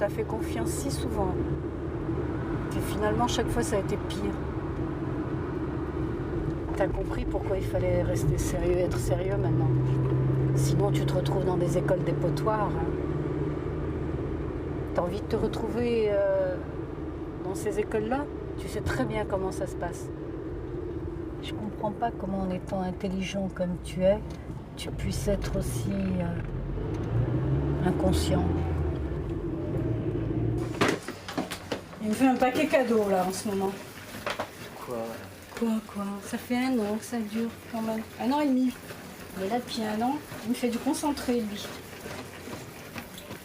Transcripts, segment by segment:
t'a fait confiance si souvent. Et finalement, chaque fois, ça a été pire. T'as compris pourquoi il fallait rester sérieux, être sérieux maintenant. Sinon, tu te retrouves dans des écoles dépotoirs. Hein. T'as envie de te retrouver dans ces écoles-là? Tu sais très bien comment ça se passe. Je comprends pas comment, en étant intelligent comme tu es, tu puisses être aussi inconscient. Il me fait un paquet cadeau là en ce moment. Quoi? Ça fait 1 an que ça dure quand même. 1 an et demi. Mais là depuis 1 an, il me fait du concentré lui.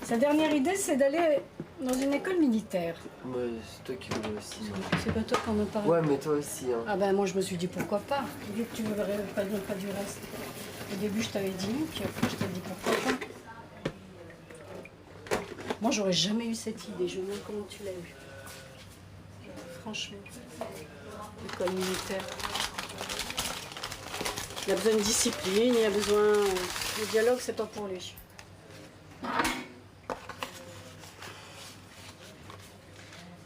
Sa dernière idée c'est d'aller dans une école militaire. Ouais, c'est toi qui veux aussi. Hein. C'est pas toi qu'on me parle. Ouais, mais toi aussi. Hein. Ah ben moi je me suis dit pourquoi pas, vu que tu ne veux pas du reste. Au début je t'avais dit non, puis après je t'ai dit pourquoi pas. Moi j'aurais jamais eu cette idée, je me demande comment tu l'as eue. Franchement, l'école militaire. Il a besoin de discipline, il a besoin... Le dialogue c'est pas pour lui.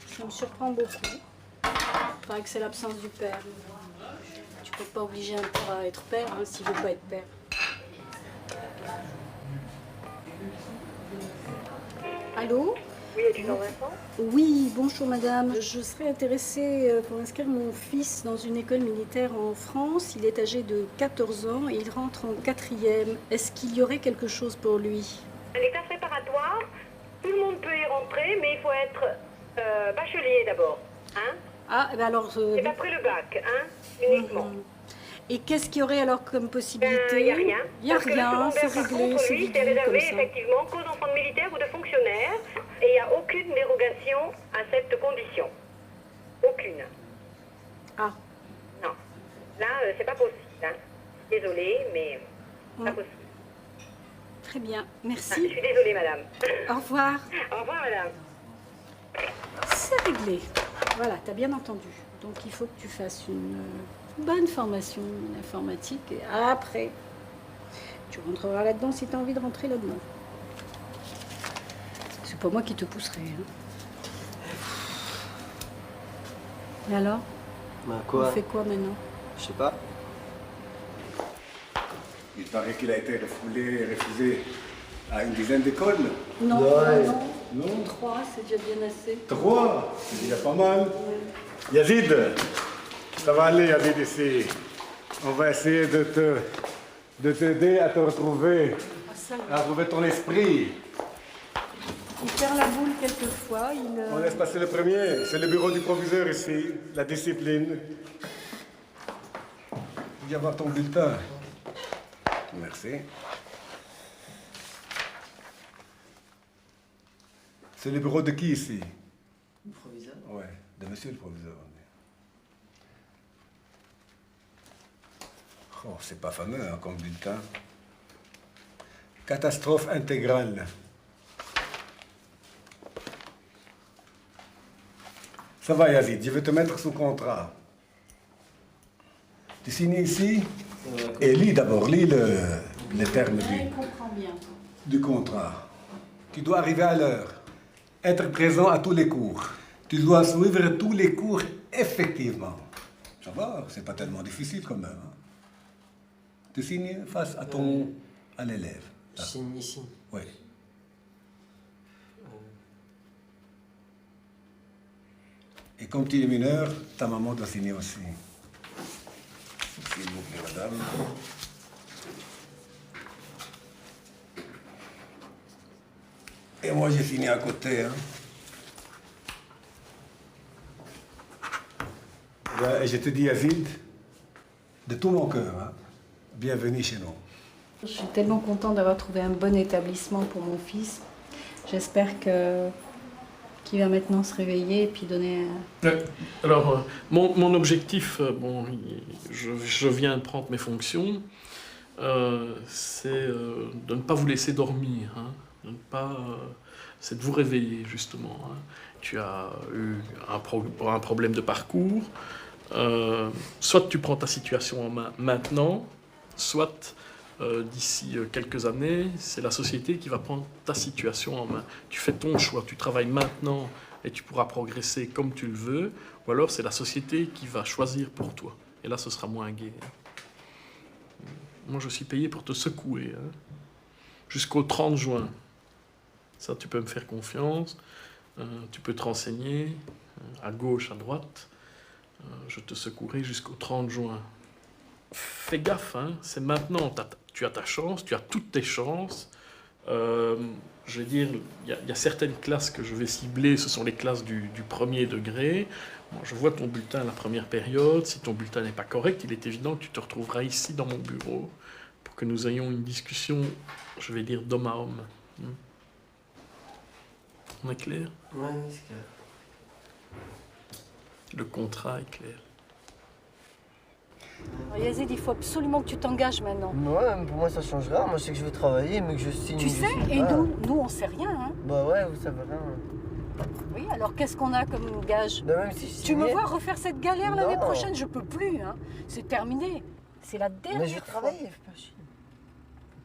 Ça me surprend beaucoup. Il paraît que c'est l'absence du père. Tu peux pas obliger un père à être père hein, s'il veut pas être père. Allô? Oui, adjudant Vincent. Oui, bonjour madame. Je serais intéressée pour inscrire mon fils dans une école militaire en France. Il est âgé de 14 ans et il rentre en 4e. Est-ce qu'il y aurait quelque chose pour lui? Les classes préparatoires, tout le monde peut y rentrer, mais il faut être bachelier d'abord. Hein? Ah, ben alors... C'est après le bac, hein, uniquement. Et qu'est-ce qu'il y aurait alors comme possibilité? Il n'y a rien. Il n'y a rien, c'est réglé, c'est lui, vite c'est dit comme réservé ça. effectivement qu'aux enfants de militaires ou de fonctionnaires. Et il n'y a aucune dérogation à cette condition. Aucune. Ah. Non. Là, c'est pas possible. Hein. Désolée, mais pas possible. Très bien, Je merci. suis désolée, madame. Au revoir. Au revoir, madame. C'est réglé. Voilà, tu as bien entendu. Donc il faut que tu fasses une bonne formation en informatique et après, tu rentreras là-dedans si tu as envie de rentrer là-dedans. C'est pas moi qui te pousserai. Hein. Et alors? Bah quoi? On fait quoi maintenant? Je sais pas. Il paraît qu'il a été refusé à une dizaine d'écoles. Non, Ouais. Non? 3, c'est déjà bien assez. 3, c'est déjà pas mal. Yazid, ça va aller Yazid ici. On va essayer de t'aider à te retrouver, à retrouver ton esprit. Il perd la boule quelquefois. On laisse passer le premier. C'est le bureau du proviseur ici, la discipline. Viens voir ton bulletin. Merci. C'est le bureau de qui ici? Le proviseur? Ouais, de monsieur le proviseur. Oh, c'est pas fameux hein, comme bulletin. Catastrophe intégrale. Ça va Yazid, je vais te mettre sous contrat. Tu signes ici et lis d'abord, lis les termes Il comprend bien. du contrat. Tu dois arriver à l'heure, être présent à tous les cours. Tu dois suivre tous les cours effectivement. Ça va, c'est pas tellement difficile quand même. Hein. Tu signes face à l'élève. Je signe ici. Oui. Et comme tu es mineur, ta maman doit signer aussi. S'il vous plaît, madame. Et moi, j'ai signé à côté. Hein. Et je te dis, Yazid, de tout mon cœur, hein, bienvenue chez nous. Je suis tellement contente d'avoir trouvé un bon établissement pour mon fils. J'espère qu'il va maintenant se réveiller et puis donner... Alors, mon objectif, bon, je viens de prendre mes fonctions, c'est de ne pas vous laisser dormir, hein, de ne pas, c'est de vous réveiller justement. Hein. Tu as eu un problème de parcours, soit tu prends ta situation en main maintenant, soit d'ici quelques années, c'est la société qui va prendre ta situation en main. Tu fais ton choix, tu travailles maintenant et tu pourras progresser comme tu le veux, ou alors c'est la société qui va choisir pour toi. Et là, ce sera moins gai. Moi, je suis payé pour te secouer, hein, jusqu'au 30 juin. Ça, tu peux me faire confiance, tu peux te renseigner, à gauche, à droite. Je te secouerai jusqu'au 30 juin. Fais gaffe, hein, c'est maintenant, tu as ta chance, tu as toutes tes chances. Je vais dire, il y a certaines classes que je vais cibler, ce sont les classes du premier degré. Moi, je vois ton bulletin à la première période. Si ton bulletin n'est pas correct, il est évident que tu te retrouveras ici dans mon bureau pour que nous ayons une discussion, je vais dire, d'homme à homme. On est clair? Ouais, c'est clair. Le contrat est clair. Alors, Yazid, il faut absolument que tu t'engages maintenant. Ouais, mais pour moi ça change rien. Moi je sais que je vais travailler, mais que je signe. Tu je sais, signe et pas. nous on sait rien. Hein. Bah ouais, vous savez rien. Oui, alors qu'est-ce qu'on a comme gage? Bah même si je Tu me signais- vois refaire cette galère l'année Non. prochaine? Je peux plus. Hein. C'est terminé. C'est la dernière Mais je vais fois. travailler, fais pas chier.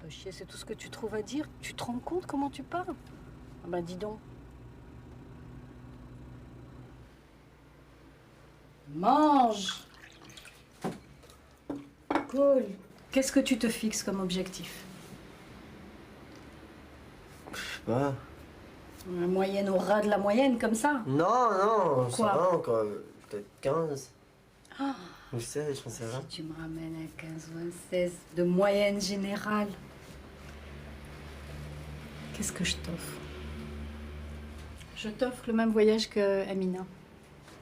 Pas chier, c'est tout ce que tu trouves à dire. Tu te rends compte comment tu parles? Ah ben dis donc. Mange. Cool. Qu'est-ce que tu te fixes comme objectif? Je sais pas. Une moyenne au ras de la moyenne, comme ça? Non, non, ça Quoi? va encore. Peut-être 15. Ah. Ou 16, j'en sais rien. Si tu me ramènes à 15 ou à 16 de moyenne générale, qu'est-ce que je t'offre? Je t'offre le même voyage que Amina.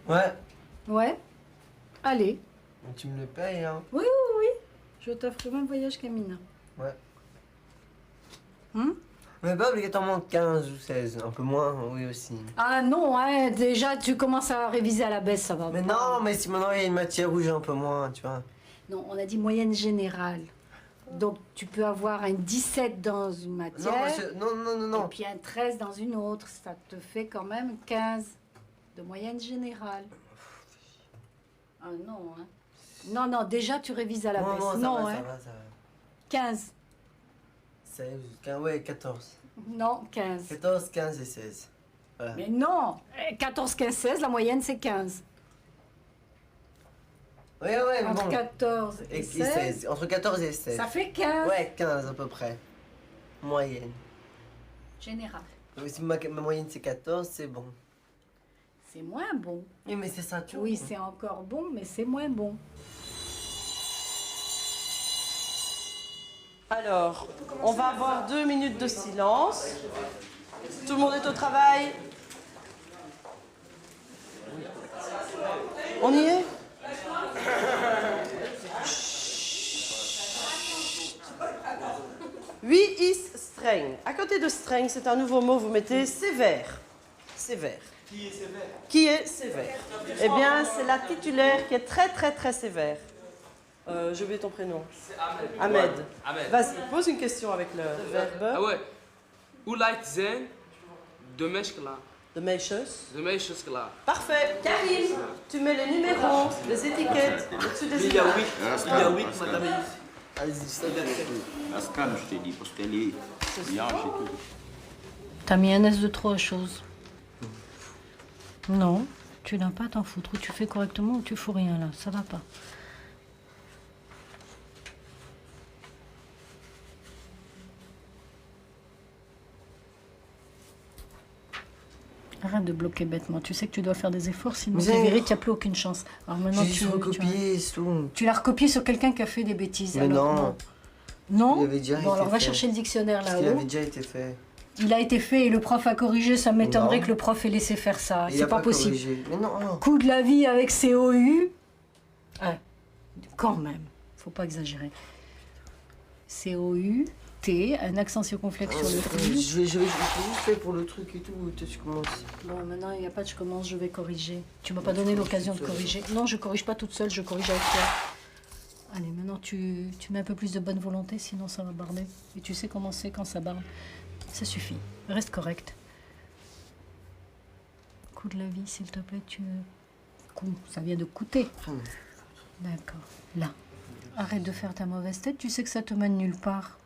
Ouais, Ouais? Allez. mais tu me le payes, hein. Oui, oui, oui. Je t'offre le même voyage qu'Amina. Ouais. Hum? Mais pas obligatoirement 15 ou 16, un peu moins, oui aussi. Ah non, hein, déjà tu commences à réviser à la baisse, ça va Mais pas. non, mais si maintenant il y a une matière où j'ai un peu moins, tu vois. Non, on a dit moyenne générale. Donc tu peux avoir un 17 dans une matière. Non, monsieur, non, non, non, Et non. puis un 13 dans une autre, ça te fait quand même 15 de moyenne générale. Ah non, hein. Non, non, déjà tu révises à la Non, baisse. non, ça non, va, hein. ça va, ça va. 15. 16, 15, ouais, 14. Non, 15. 14, 15 et 16. Voilà. Mais non 14, 15, 16, la moyenne c'est 15. Ouais, ouais, mais Entre bon. 14 et 16, Entre 14 et 16. ça fait 15. Ouais, 15 à peu près. Moyenne. Général. Si ma moyenne c'est 14, c'est bon. C'est moins bon. Oui, mais c'est ça, tu vois. Oui, c'est encore bon, mais c'est moins bon. Alors, on va avoir 2 minutes de silence. Tout le monde est au travail. On y est? Oui, is streng. À côté de streng, c'est un nouveau mot, vous mettez sévère. Sévère. Qui est sévère? Qui est sévère? Eh bien, c'est la titulaire qui est très, très, très sévère. J'ai oublié ton prénom. C'est Ahmed. Ahmed. Ahmed. Vas-y, pose une question avec le verbe. Ah ouais. Hoe lijkt zijn de meisjes klaar? De meisjes. De meisjes klaar. Parfait. Karim, tu mets les numéros, les étiquettes au-dessus des étiquettes. Il y a 8, madame. La scan, je t'ai dit, parce qu'elle est vierge et tout. T'as mis un S de trop à chose. Non, tu n'as pas à t'en foutre. Ou tu fais correctement ou tu fous rien là. Ça va pas. Arrête de bloquer bêtement. Tu sais que tu dois faire des efforts, sinon Mais tu j'ai- verras qu'il n'y a plus aucune chance. Alors maintenant, J'ai juste tu recopié, c'est tout. l'as recopié sur quelqu'un qui a fait des bêtises. Mais alors non. Non. Il avait déjà Bon, été alors va fait. chercher le dictionnaire Parce qu'il là-haut. avait déjà été fait. Il a été fait et le prof a corrigé. Ça m'étonnerait Non. que le prof ait laissé faire ça. Il C'est a pas possible. corrigé. Mais non, non. Coût de la vie avec COU. Ouais, quand même. Faut pas exagérer. COU, T, un accent circonflexe sur le Je U. vais juste faire pour le truc et tout. Toi, tu commences. Bon, maintenant, il n'y a pas de je commence, je vais corriger. Tu m'as pas donné l'occasion de corriger. Non, je corrige pas toute seule, je corrige avec toi. Allez, maintenant, tu mets un peu plus de bonne volonté, sinon ça va barder. Et tu sais comment c'est quand ça barde. Ça suffit. Reste correct. Coût de la vie, s'il te plaît, tu... Coût, ça vient de coûter. D'accord. Là. Arrête de faire ta mauvaise tête, tu sais que ça te mène nulle part.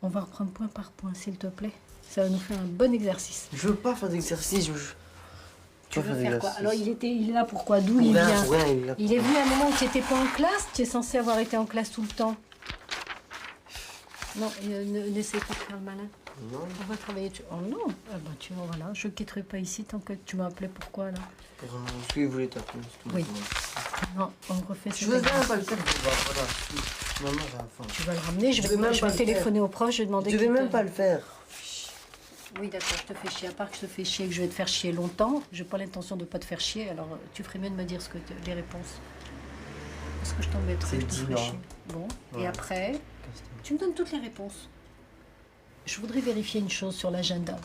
On va reprendre point par point, s'il te plaît. Ça va nous faire un bon exercice. Je veux pas faire d'exercice. Tu veux faire quoi? Alors, il est là pourquoi? D'où il vient? Il est venu à un moment où tu n'étais pas en classe? Tu es censé avoir été en classe tout le temps. Non, n'essaie pas de faire le malin. Non. On va travailler. Oh non, ah bah, voilà, je ne quitterai pas ici tant que tu m'as appelé. Pourquoi là? Parce qu'il voulait t'appeler. Oui. Non, on refait ça. Je veux même pas le faire. Voilà. Maman, j'ai faim. Tu vas le ramener, je vais téléphoner au proche, je vais demander. Je vais même pas le faire. Oui, d'accord, je te fais chier. À part que je te fais chier et que je vais te faire chier longtemps, je n'ai pas l'intention de ne pas te faire chier, alors tu ferais mieux de me dire les réponses. Parce que je t'embêterais, je te ferais chier. Bon, ouais. Et après, tu me donnes toutes les réponses. Je voudrais vérifier une chose sur l'agenda.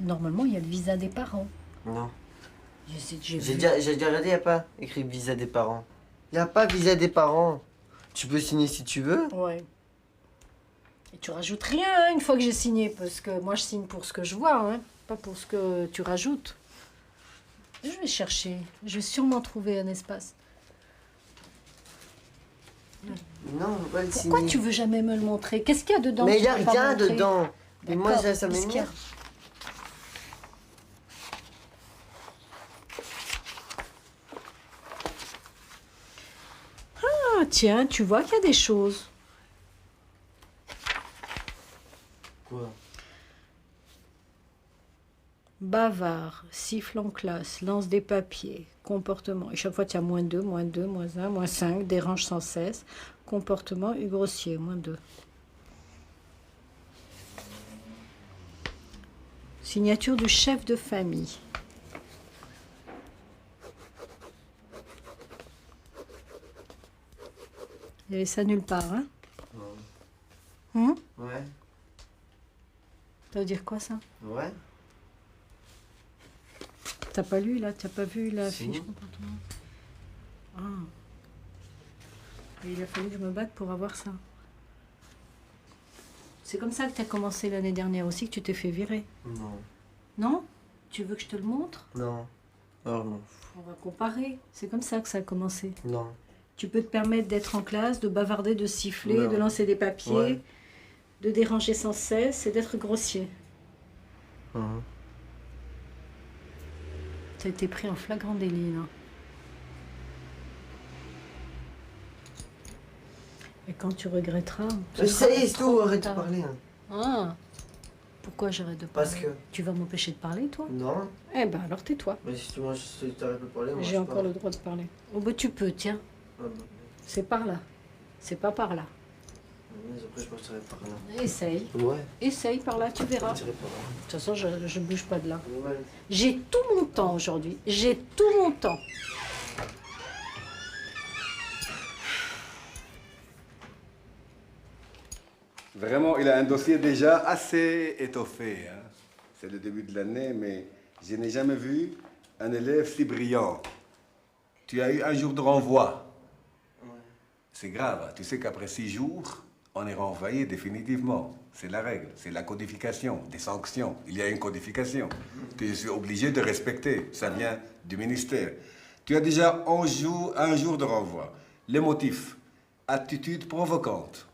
Normalement, il y a le visa des parents. Non. J'ai déjà regardé, il n'y a pas écrit visa des parents. Il n'y a pas visa des parents. Tu peux signer si tu veux. Ouais. Et tu rajoutes rien hein, une fois que j'ai signé, parce que moi je signe pour ce que je vois, hein, pas pour ce que tu rajoutes. Je vais chercher, je vais sûrement trouver un espace. Non, on va pas le signer. Pourquoi tu veux jamais me le montrer? Qu'est-ce qu'il y a dedans? Mais il n'y a rien dedans. Et moi ça m'énerve. Ah tiens, tu vois qu'il y a des choses. Quoi? Bavard, siffle en classe, lance des papiers, comportement. Et chaque fois, tu as -2, -2, -1, -5, dérange sans cesse. Comportement et grossier, -2. Signature du chef de famille. Il y avait ça nulle part, hein? Ouais. Ça veut dire quoi, ça? Ouais. T'as pas lu, là? T'as pas vu la Si. fiche comportement? Ah. Et il a fallu que je me batte pour avoir ça. C'est comme ça que t'as commencé l'année dernière aussi, que tu t'es fait virer. Non. Non? Tu veux que je te le montre? Non. Alors non. On va comparer. C'est comme ça que ça a commencé. Non. Tu peux te permettre d'être en classe, de bavarder, de siffler, Non. de lancer des papiers, Ouais. de déranger sans cesse et d'être grossier. Tu as été pris en flagrant délit, là. Et quand tu regretteras... Ça y est, c'est tout, arrête de parler. Hein. Ah. Pourquoi j'arrête de parler? Parce que... Tu vas m'empêcher de parler, toi? Non. Eh ben alors tais-toi. Mais si tu t'arrêtes de parler, moi J'ai encore le droit de parler. Oh bah tu peux, tiens. Ah, bon. C'est par là. C'est pas par là. Mais après, je passerai par là. Essaye. Ouais. Essaye par là, tu verras. Je De toute façon, je bouge pas de là. Ouais. J'ai tout mon temps aujourd'hui. J'ai tout mon temps. Vraiment, il a un dossier déjà assez étoffé. Hein. C'est le début de l'année, mais je n'ai jamais vu un élève si brillant. Tu as eu un jour de renvoi. Ouais. C'est grave. Tu sais qu'après 6 jours, on est renvoyé définitivement. C'est la règle. C'est la codification des sanctions. Il y a une codification que je suis obligé de respecter. Ça vient du ministère. Tu as déjà un jour de renvoi. Les motifs. Attitude provocante.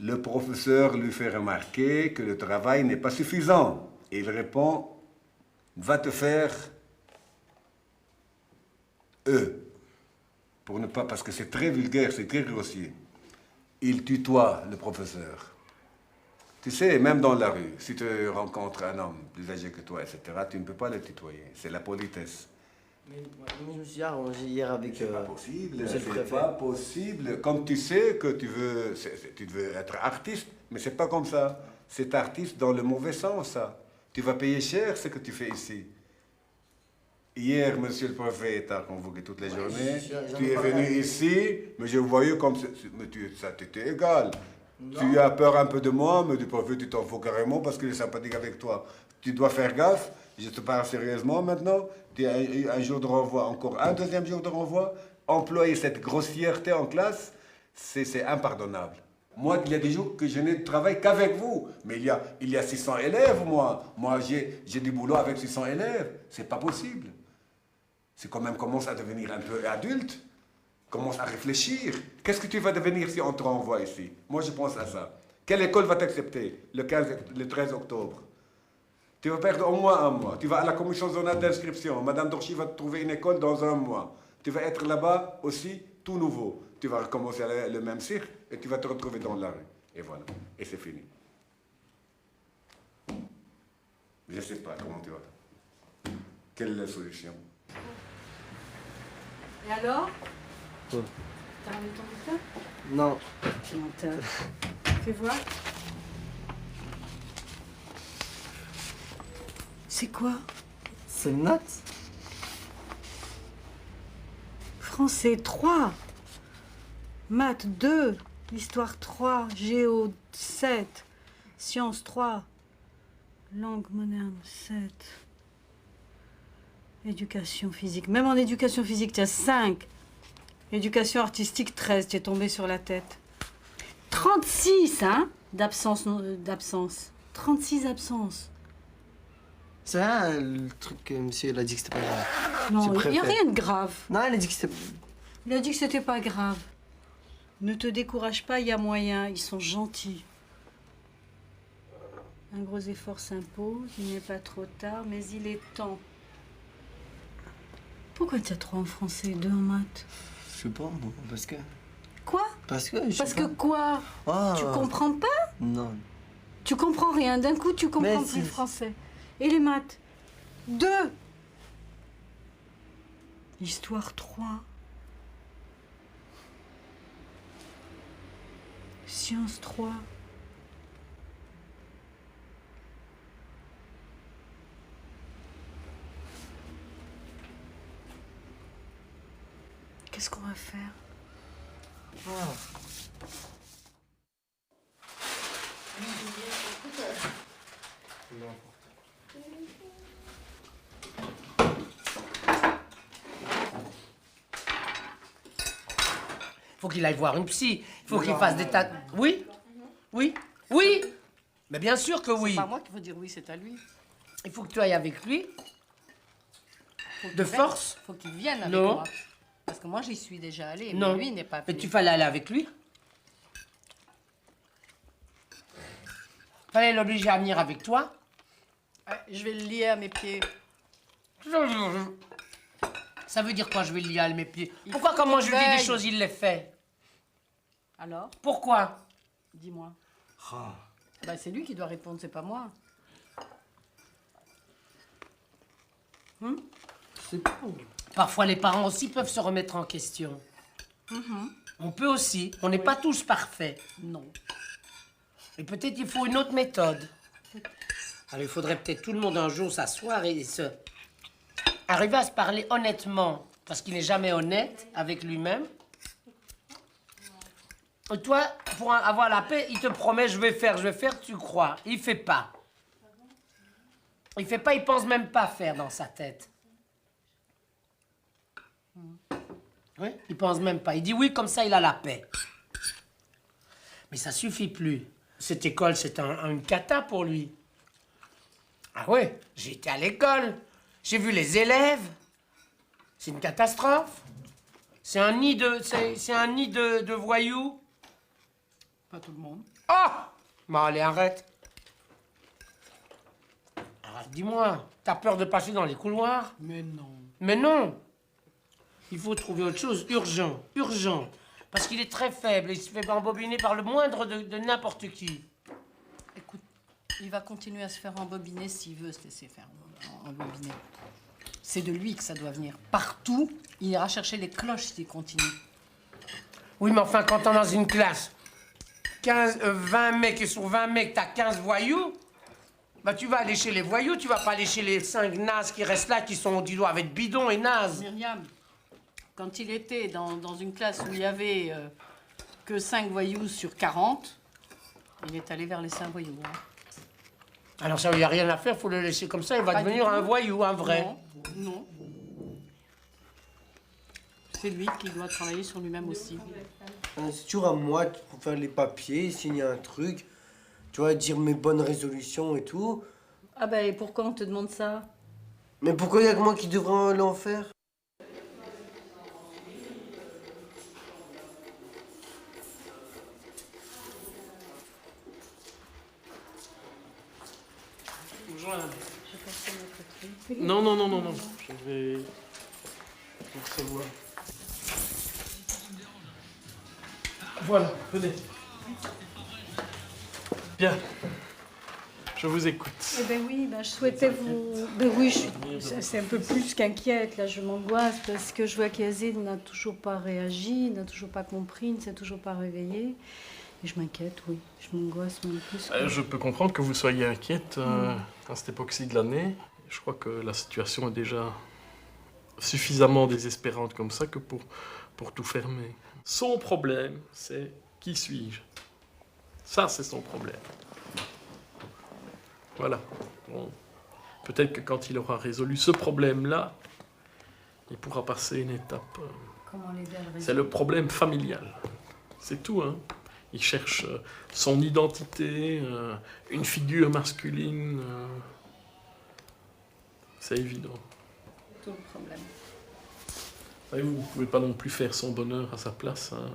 Le professeur lui fait remarquer que le travail n'est pas suffisant. Et il répond, va te faire pour ne pas, parce que c'est très vulgaire, c'est très grossier. Il tutoie le professeur. Tu sais, même dans la rue, si tu rencontres un homme plus âgé que toi, etc., tu ne peux pas le tutoyer. C'est la politesse. Mais je me suis arrangé hier avec... C'est pas possible, monsieur le c'est préfet. pas possible. Comme tu sais que tu veux être artiste, mais c'est pas comme ça. C'est artiste dans le mauvais sens, ça. Tu vas payer cher ce que tu fais ici. Hier, monsieur le préfet t'a convoqué toutes les journées. Tu es venu ici, mais je voyais comme ça t'était égal. Non. Tu as peur un peu de moi, mais du préfet, tu t'en fous carrément parce qu'il est sympathique avec toi. Tu dois faire gaffe. Je te parle sérieusement maintenant. Tu as eu un jour de renvoi, encore un deuxième jour de renvoi. Employer cette grossièreté en classe, c'est impardonnable. Moi, il y a des jours que je ne travaille qu'avec vous. Mais il y a 600 élèves, moi. Moi, j'ai du boulot avec 600 élèves. C'est pas possible. C'est quand même commence à devenir un peu adulte. Commence à réfléchir. Qu'est-ce que tu vas devenir si on te renvoie ici? Moi, je pense à ça. Quelle école va t'accepter le 13 octobre? Tu vas perdre au moins un mois. Tu vas à la commission zonale d'inscription. Madame Dorchy va te trouver une école dans un mois. Tu vas être là-bas aussi tout nouveau. Tu vas recommencer le même cirque et tu vas te retrouver dans la rue. Et voilà. Et c'est fini. Je ne sais pas comment tu vas. Quelle est la solution? Et alors? Quoi? T'as ramené ton bulletin? Non. Menteur. Fais voir. C'est quoi? C'est une note? Français 3. Maths 2. Histoire 3. Géo 7. Sciences 3. Langue moderne 7. Éducation physique. Même en éducation physique, tu as 5. Éducation artistique 13. Tu es tombé sur la tête. 36, hein, d'absence. 36 absences. C'est vrai, le truc que monsieur il a dit que c'était pas grave. Non, Je il n'y a préfère. rien de grave. Non, il a dit que c'était... Il a dit que c'était pas grave. Ne te décourage pas, il y a moyen. Ils sont gentils. Un gros effort s'impose. Il n'est pas trop tard, mais il est temps. Pourquoi tu as 3 en français et 2 en maths? Je sais pas, moi, parce que... Quoi? Parce que, je sais Parce pas. que quoi? Ah, Tu comprends pas? Non. Tu comprends rien. D'un coup, tu comprends Mais plus si. le français. Et les maths? 2. Histoire 3. Sciences 3. Qu'est-ce qu'on va faire? Faut qu'il aille voir une psy. Il faut qu'il fasse des tas... Oui? Oui? Oui? Mais bien sûr que oui. C'est pas moi qui faut dire oui, c'est à lui. Il faut que tu ailles avec lui. Faut qu'il De vienne. force? Faut qu'il vienne avec Non. moi. Parce que moi, j'y suis déjà allée, Non. mais lui, il n'est pas venu. Mais tu fallait aller avec lui. Fallait l'obliger à venir avec toi. Je vais le lier à mes pieds. Ça veut dire quoi, je vais le lier à mes pieds? Il Pourquoi, faut quand moi qu'il je lui dis des veille. choses, il les fait? Alors, Pourquoi? dis-moi. Bah, c'est lui qui doit répondre, c'est pas moi. C'est pas... Parfois, les parents aussi peuvent se remettre en question. On peut aussi. On n'est pas tous parfaits. Non. Et peut-être il faut une autre méthode. Alors, il faudrait peut-être tout le monde un jour s'asseoir et arriver à se parler honnêtement. Parce qu'il n'est jamais honnête avec lui-même. Et toi, pour avoir la paix, il te promet je vais faire, tu crois. Il fait pas. Il fait pas, il pense même pas faire dans sa tête. Oui, il pense même pas. Il dit oui, comme ça, il a la paix. Mais ça suffit plus. Cette école, c'est une cata pour lui. Ah ouais, j'ai été à l'école. J'ai vu les élèves. C'est une catastrophe. C'est un nid de voyous. Pas tout le monde. Oh! Bon, allez, arrête. Alors, dis-moi, t'as peur de passer dans les couloirs? Mais non. Mais non! Il faut trouver autre chose, urgent, urgent. Parce qu'il est très faible et il se fait embobiner par le moindre de n'importe qui. Écoute, il va continuer à se faire embobiner s'il veut se laisser faire embobiner. C'est de lui que ça doit venir. Partout, il ira chercher les cloches s'il continue. Oui, mais enfin, quand on est dans une classe, 20 mecs, et sur 20 mecs, t'as 15 voyous, bah tu vas aller chez les voyous, tu vas pas aller chez les 5 nazes qui restent là, qui doivent être bidons et nazes. Myriam, quand il était dans une classe où il y avait que 5 voyous sur 40, il est allé vers les 5 voyous. Hein. Alors ça, il n'y a rien à faire, faut le laisser comme ça, il va Pas devenir du tout. un voyou, un vrai. Non, non. C'est lui qui doit travailler sur lui-même aussi. C'est toujours à moi pour faire les papiers, signer un truc, tu vois, dire mes bonnes résolutions et tout. Ah ben, et pourquoi on te demande ça? Mais pourquoi il y a que moi qui devrais l'en faire? joindre. Je vais passer notre truc. Non, non, non, non, non. Je vais recevoir. Voilà, venez. Bien. Je vous écoute. Eh ben oui, je souhaitais vous... Ben oui, c'est un peu plus qu'inquiète, là, je m'angoisse parce que je vois qu'Yazid n'a toujours pas réagi, n'a toujours pas compris, ne s'est toujours pas réveillé. Et je m'inquiète, oui, je m'angoisse même plus. Je peux comprendre que vous soyez inquiète à cette époque-ci de l'année. Je crois que la situation est déjà suffisamment désespérante comme ça que pour tout fermer. Son problème, c'est qui suis-je? Ça, c'est son problème. Voilà. Bon. Peut-être que quand il aura résolu ce problème-là, il pourra passer une étape. Comment l'aider à le résoudre? C'est le problème familial. C'est tout, hein. Il cherche son identité, une figure masculine. C'est évident. Tout le problème. Et vous ne pouvez pas non plus faire son bonheur à sa place. Hein.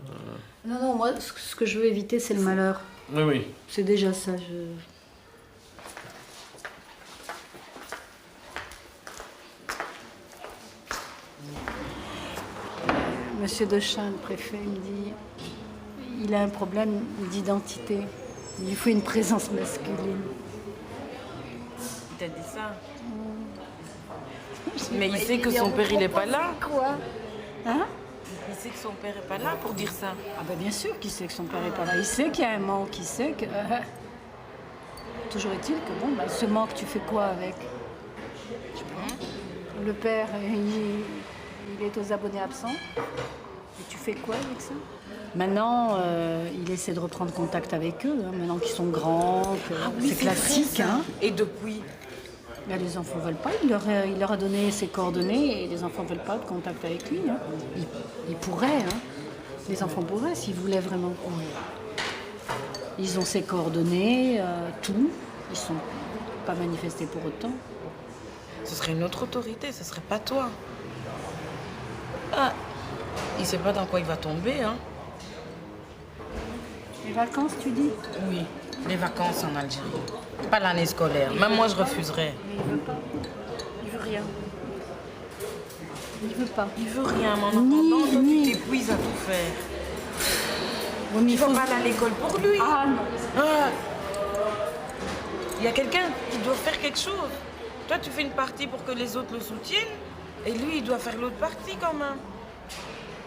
Non, non, moi, ce que je veux éviter, c'est le malheur. Oui, oui. C'est déjà ça, Monsieur Dechamps, le préfet, me dit il a un problème d'identité. Il lui faut une présence masculine. Il t'a dit ça? Mais il sait que son père, il n'est pas là. Quoi? Hein? Il sait que son père n'est pas là pour dire ça. Ah ben bien sûr qu'il sait que son père n'est pas là. Il sait qu'il y a un manque, il sait que... Toujours est-il que bon, ce manque, tu fais quoi avec? Le père, il est aux abonnés absents. Et tu fais quoi avec ça? Maintenant, il essaie de reprendre contact avec eux, hein, maintenant qu'ils sont grands, que c'est classique. Hein. Et depuis? Ben, les enfants ne veulent pas. Il leur a donné ses coordonnées et les enfants ne veulent pas de contact avec lui. Hein. Ils pourraient. Hein. Les enfants pourraient s'ils voulaient vraiment. Ils ont ses coordonnées, tout. Ils ne sont pas manifestés pour autant. Ce serait une autre autorité, ce serait pas toi. Ah, il sait pas dans quoi il va tomber, hein. Les vacances, tu dis? Oui, les vacances en Algérie. Pas l'année scolaire. Même moi, je refuserais. Mais il veut pas. Il veut rien. Il veut pas. Il veut rien, mais en attendant, toi, tu t'épuises à tout faire. Oui, mais il faut pas aller à l'école pour lui. Ah non. Ah. Il y a quelqu'un qui doit faire quelque chose. Toi, tu fais une partie pour que les autres le soutiennent, et lui, il doit faire l'autre partie quand même.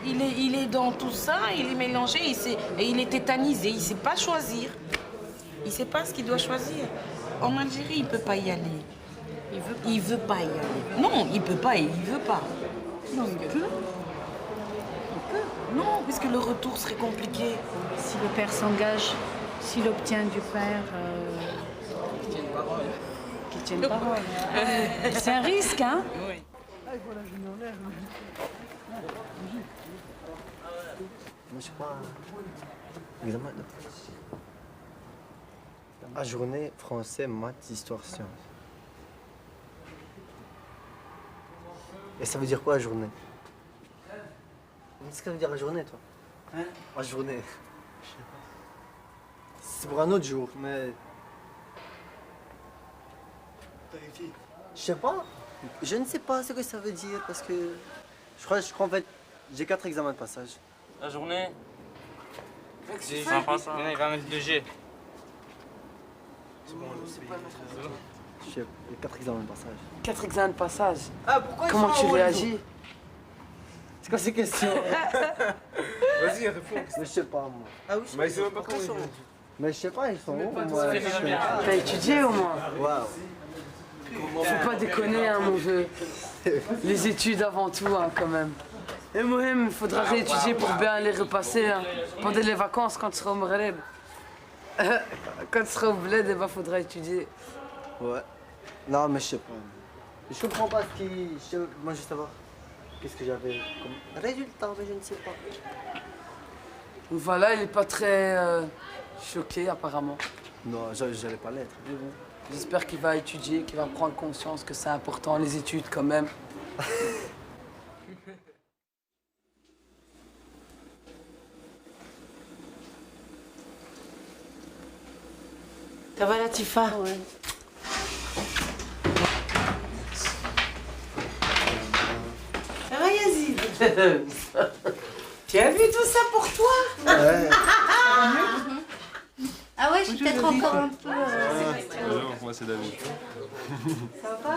Il est dans tout ça, il est mélangé, et il est tétanisé, il ne sait pas choisir. Il ne sait pas ce qu'il doit choisir. En Algérie, il ne peut pas y aller. Il veut pas y aller. Non, il ne peut pas et il ne veut pas. Non, il peut. Non, puisque le retour serait compliqué. Si le père s'engage, s'il obtient du père... Qu'il tienne parole. C'est un risque, hein? Oui. Moi, je sais pas. Examen de la journée français, maths, histoire, sciences. Et ça veut dire quoi, la journée? Qu'est-ce que ça veut dire la journée, toi? Hein? La journée. C'est pour un autre jour, mais... Je sais pas. Je ne sais pas ce que ça veut dire parce que... Je crois en fait, j'ai 4 examens de passage. La journée, J'ai il va mettre 2G. C'est bon, c'est pas j'ai 4 examens de passage. 4 examens de passage. Ah, pourquoi Comment tu réagis? C'est quoi ces questions? Vas-y, réponds. Mais je sais pas, moi. Ah oui, mais c'est même pas comment Mais je sais pas, ils sont où, moi? T'as étudié au moins? Waouh. Faut pas déconner, hein, mon vieux. Les études avant tout, hein, quand même. Et moi-même, il faudra réétudier pour bien les repasser hein, pendant les vacances quand tu seras au Maghreb. Quand tu seras au bled, il faudra étudier. Ouais. Non, mais je sais pas. Je comprends pas ce qui... Moi, je veux savoir qu'est-ce que j'avais comme résultat, mais je ne sais pas. Voilà, il est pas très choqué, apparemment. Non, j'allais pas l'être. Mais bon, j'espère qu'il va étudier, qu'il va prendre conscience que c'est important, les études, quand même. Ça va, Latifa? Ouais. Tu as vu tout ça pour toi? Ouais. Ah ouais, je suis peut-être encore un peu... Moi, c'est David. Ça va?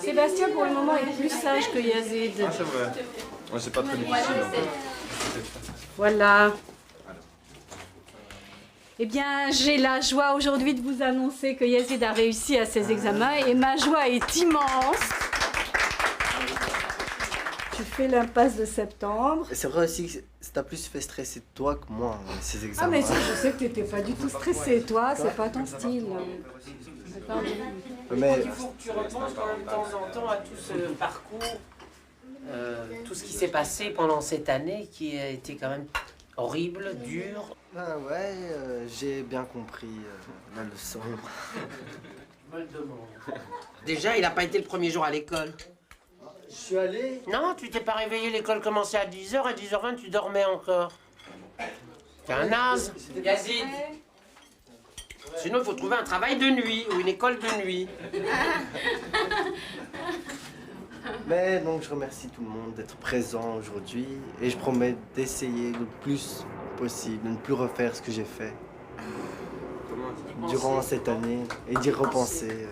Sébastien, pour le moment, est plus sage que Yazid. Ah, c'est vrai. Ouais, c'est pas très difficile. Voilà. Eh bien, j'ai la joie aujourd'hui de vous annoncer que Yazid a réussi à ses examens et ma joie est immense. Tu fais l'impasse de septembre. C'est vrai aussi que ça t'a plus fait stresser toi que moi, ces examens. Ah mais ça, je sais que t'étais pas du tout stressé, toi, c'est pas ton style. Mais... Il faut que tu repenses quand même de temps en temps à tout ce parcours, tout ce qui s'est passé pendant cette année qui a été quand même horrible, dur. Ah ouais, j'ai bien compris la leçon. Je me le demande. Déjà, il n'a pas été le premier jour à l'école. Je suis allé. Non, tu t'es pas réveillé, l'école commençait à 10h, à 10h20, tu dormais encore. T'es un naze. Yazid. Sinon, il faut trouver un travail de nuit ou une école de nuit. Mais donc, je remercie tout le monde d'être présent aujourd'hui et je promets d'essayer le plus possible, de ne plus refaire ce que j'ai fait durant cette année et d'y repenser.